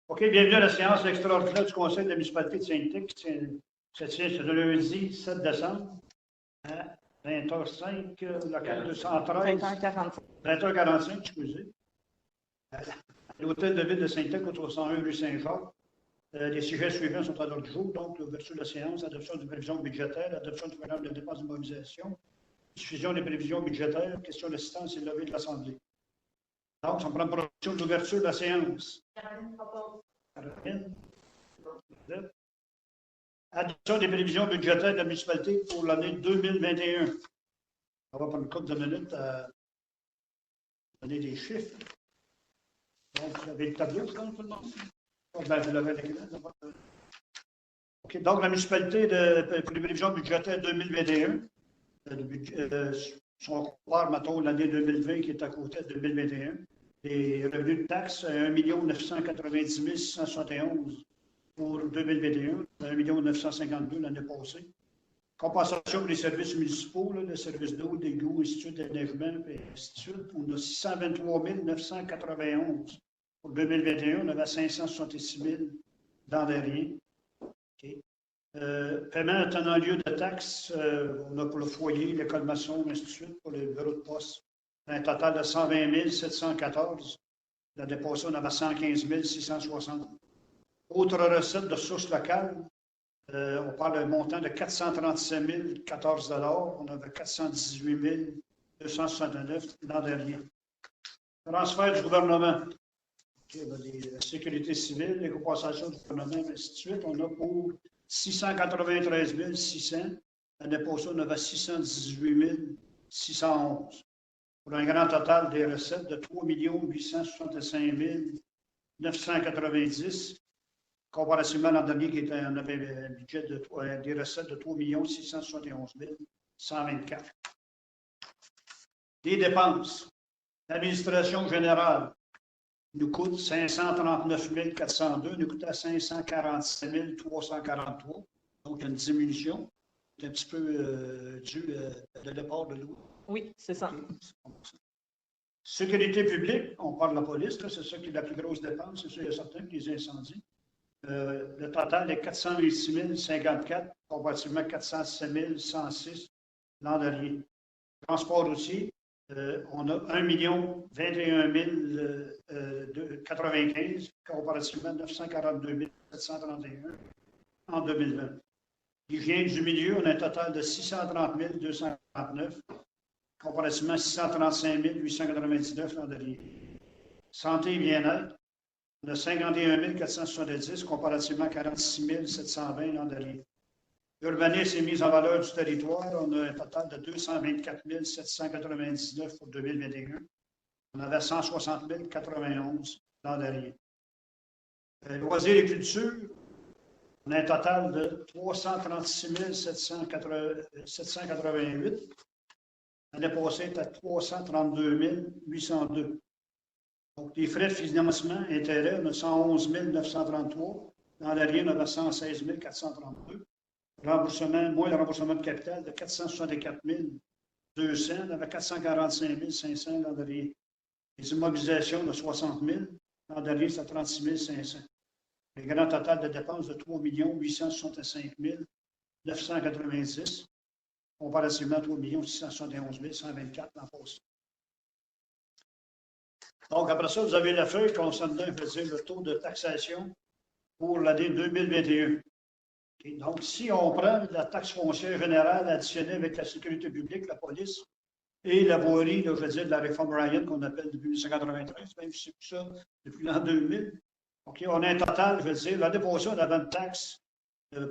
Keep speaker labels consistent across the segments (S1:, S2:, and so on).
S1: OK, bienvenue à la séance extraordinaire du Conseil de la municipalité de Saint-Tech. Cette séance est le lundi 7 décembre à 20h05, local 213.
S2: 20h45.
S1: 20h45, excusez. À l'hôtel de ville de Saint-Tech, au 301 rue Saint-Jacques. Les sujets suivants sont à l'ordre du jour. Donc, l'ouverture de la séance, adoption des prévisions budgétaires, adoption du programme de dépenses d'immobilisation, diffusion des prévisions budgétaires, question d'assistance et levée de l'Assemblée. Donc, on prend une proposition d'ouverture de la séance. Adoption des prévisions budgétaires de la municipalité pour l'année 2021. On va prendre une couple de minutes à donner des chiffres. Donc, vous avez le tableau, je pense, tout le monde? Ben, vous l'avez à l'écran. OK, donc, la municipalité pour les prévisions budgétaires 2021, si on compare, mettons, l'année 2020 qui est à côté de 2021, les revenus de taxes, 1 990 671 pour 2021, 1 952 l'année passée. Compensation pour les services municipaux, là, les services d'eau, d'égout, institut d'énergement, et ainsi de suite. On a 623 991 pour 2021. On avait 566 000 dans les rien. Okay. Paiement en tenant lieu de taxes, on a pour le foyer, l'école maçon, ainsi de suite, pour les bureaux de poste. Un total de 120 714. L'année passée, on avait 115 660. Autres recettes de sources locales, on parle d'un montant de 437 014 $. On avait 418 269 l'an dernier. Transfert du gouvernement. Okay, les sécurités civiles, les compensations du gouvernement, ainsi de suite. On a pour 693 600. L'année passée, on avait 618 611. Pour un grand total des recettes de 3 865 990. Comparativement à l'an dernier, on avait un budget des recettes de 3 671 124. Les dépenses. L'administration générale nous coûte 539 402, nous coûte à 547 343. Donc, il y a une diminution. C'est un petit peu dû au départ de l'eau.
S2: Oui, c'est ça.
S1: Okay. Sécurité publique, on parle de la police, c'est ça qui est la plus grosse dépense, c'est sûr, il y a certains qui les incendies. Le total est 426 054, comparativement 407 106 l'an dernier. Transport routier, on a 1 021 095, comparativement 942 731 en 2020. L'hygiène du milieu, on a un total de 630 249, comparativement 635 899 l'an dernier. Santé et bien-être, on a 51 470, comparativement 46 720 l'an dernier. Urbanisme et mise en valeur du territoire, on a un total de 224 799 pour 2021. On avait 160 091 l'an dernier. Loisirs et culture, on a un total de 336 788. L'année passée, était à 332 802. Donc, les frais de financement, intérêts, on a 111 933. Dans l'année, on avait 116 432. Remboursement, moins le remboursement de capital de 464 200. On avait 445 500 dans l'année. Les immobilisations de 60 000. Dans l'année, c'est 36 500. Le grand total de dépenses de 3 865 990. Comparativement à 3 671 124 l'an passé. Donc, après ça, vous avez la feuille concernant le taux de taxation pour l'année 2021. Okay. Donc, si on prend la taxe foncière générale additionnée avec la sécurité publique, la police et la voirie, là, je veux dire, de la réforme Ryan qu'on appelle depuis 1993, même si c'est plus ça depuis l'an 2000. Okay. On a un total, je veux dire, l'année passée, on avait une taxe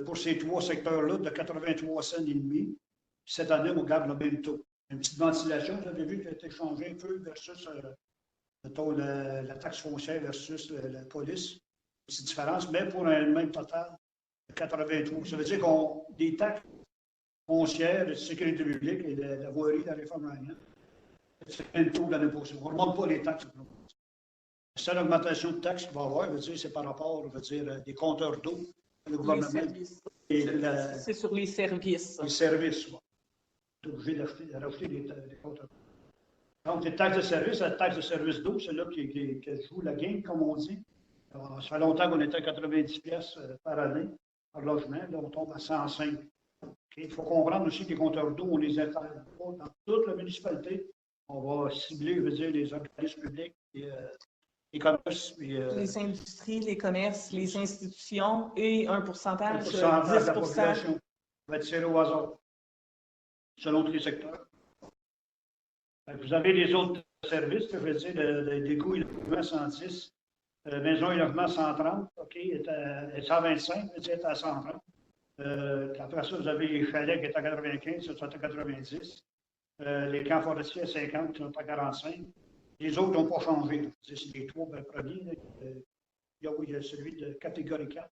S1: pour ces trois secteurs-là de 83 cents et demi. Cette année, on garde le même taux. Une petite ventilation, vous avez vu, qui a été changée un peu versus la taxe foncière versus la police. C'est une différence, mais pour un même total de 83. Ça veut dire qu'on des taxes foncières, de sécurité publique et de la voirie, de la réforme Ryan, c'est le même taux l'année passée. On ne remonte pas les taxes. La seule augmentation de taxes qu'il va y avoir, c'est par rapport, des compteurs d'eau, le gouvernement.
S2: C'est sur les services.
S1: Les services, oui. On est obligé d'ajouter des compteurs. Donc, les taxes de service, la taxe de service d'eau, c'est là qui joue la game, comme on dit. Alors, ça fait longtemps qu'on était à 90 pièces par année, par logement. Là, on tombe à 105. Il faut comprendre aussi que les compteurs d'eau, on les étale dans toute la municipalité. On va cibler, je veux dire, les organismes publics, les commerces. Puis,
S2: les industries, les commerces, les institutions et un pourcentage, 10
S1: de la population va être tiré au hasard, selon tous les secteurs. Vous avez les autres services, je veux dire, l'égout et le logement 110, maison et logement 130, OK, est à 125, je veux dire, est à 130. Après ça, vous avez les chalets qui est à 95, ça sont à 90. Les camps forestiers à 50, qui sont à 45. Les autres n'ont pas changé. C'est les trois premiers. Il y a celui de catégorie 4,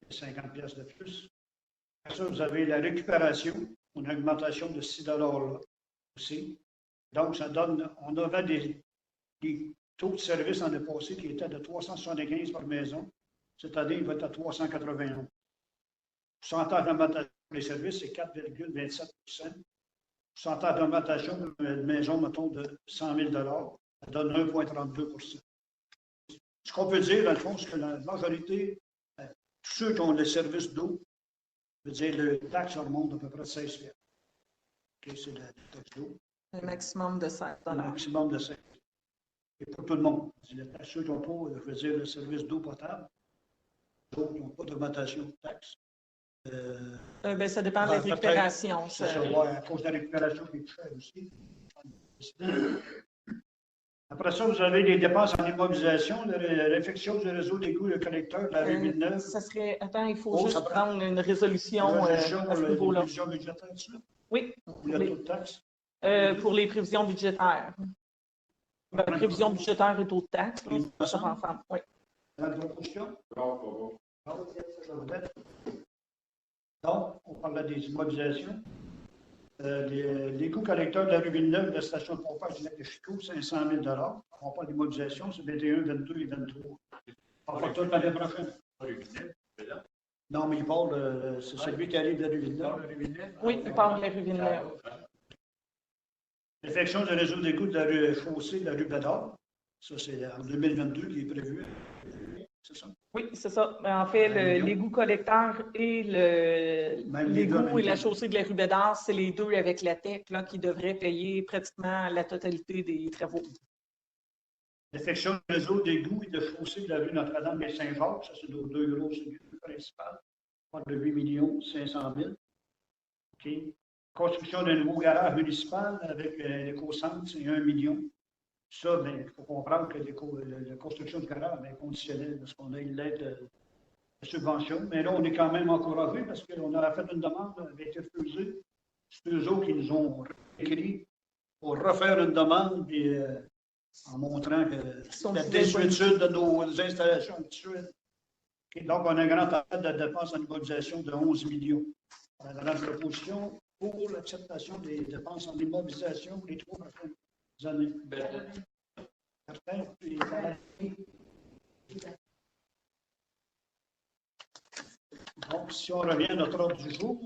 S1: 50 pièces de plus. Après ça, vous avez la récupération, une augmentation de 6 là aussi. Donc, ça donne, on avait des taux de service en passé qui étaient de 375 par maison. Cette année, il va être à 381. Pourcentage d'augmentation pour les services, c'est 4,27 Pourcentage d'augmentation de maison, mettons, de 100 000 ça donne 1,32 Ce qu'on peut dire, dans le fond, c'est que la majorité, tous ceux qui ont le service d'eau, veut dire le taxe remonte à peu près 16 000. Okay, c'est la taxe d'eau.
S2: Le maximum de 16
S1: Le maximum de 16 Et pour tout le monde. Ceux qui n'ont pas, je veux dire, le service d'eau potable, d'autres n'ont pas d'augmentation de taxe.
S2: Ben, ça dépend de la récupération.
S1: Ça se voit à cause de la récupération qui est chère aussi. Après ça, vous avez les dépenses en immobilisation, l'effectuation du réseau d'égout, le collecteur de la rue Villeneuve.
S2: Ça serait. Attends, il faut juste prendre une résolution à ce niveau-là.
S1: Prévisions budgétaires, ça?
S2: Oui.
S1: Ou le taux de taxe?
S2: Pour les prévisions budgétaires. La prévision budgétaire et taux de taxe, ça va ensemble. Oui.
S1: Dans la proposition? Non, pas bon. Donc, on parle des immobilisations. Les coûts collecteurs de la rue Villeneuve, de la station de pompage du lac de Chico, 500 000 On parle d'immobilisation, c'est 21, 22 et 23. On parle tout l'année prochaine. Non, mais il parle, c'est celui qui arrive de la rue Villeneuve.
S2: Oui, il parle de la rue Villeneuve.
S1: L'effectuation du réseau d'égout de la rue Chaussée, de la rue Bédard. Ça, c'est en 2022 qui est prévu. C'est ça?
S2: Oui, c'est ça. En fait, l'égout collecteur et l'égout et la chaussée de la rue Bédard, c'est les deux avec la TEC là, qui devraient payer pratiquement la totalité des travaux.
S1: L'effectuation du réseau d'égout et de chaussée de la rue Notre-Dame et Saint-Jacques, ça, c'est nos deux grosses principales. On parle de 8 500 000. OK. Construction d'un nouveau garage municipal avec l'éco-centre, c'est 1 million. Ça, bien, il faut comprendre que la construction du garage est conditionnelle parce qu'on a une lettre de subvention. Mais là, on est quand même encouragé parce qu'on a fait une demande, elle avait été refusée. C'est eux autres qui nous ont écrit pour refaire une demande puis, en montrant que la désuétude de nos installations actuelles. Okay, donc, on a un grand appel de dépenses en immobilisation de 11 millions. On a la proposition pour l'acceptation des dépenses en immobilisation pour les 3 prochaines années. Donc, si on revient à notre ordre du jour,